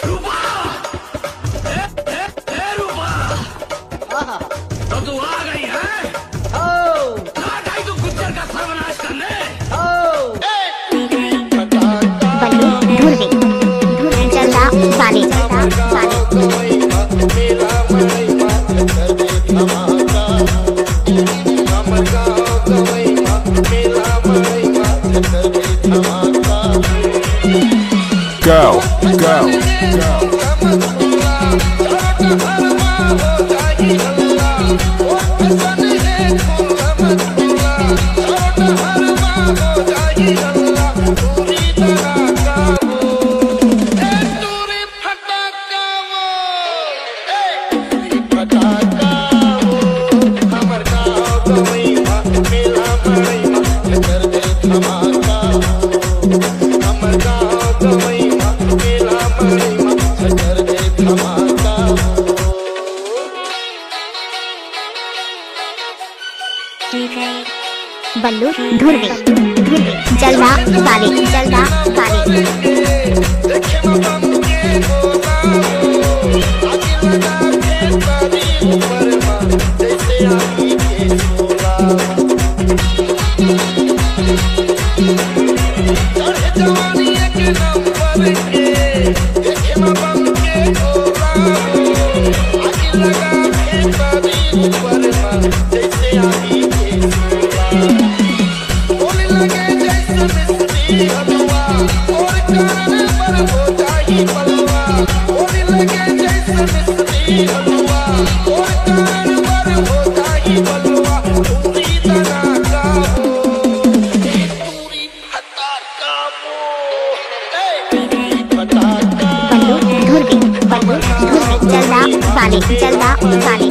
रूपा, ए रूपा, तो तू आ गई है? लाट आई तू गुज्जर का सर्वनाश करने? Go, go, go. बल्लू धुरवी जलवा वाले जलवा वाले जलवा वाले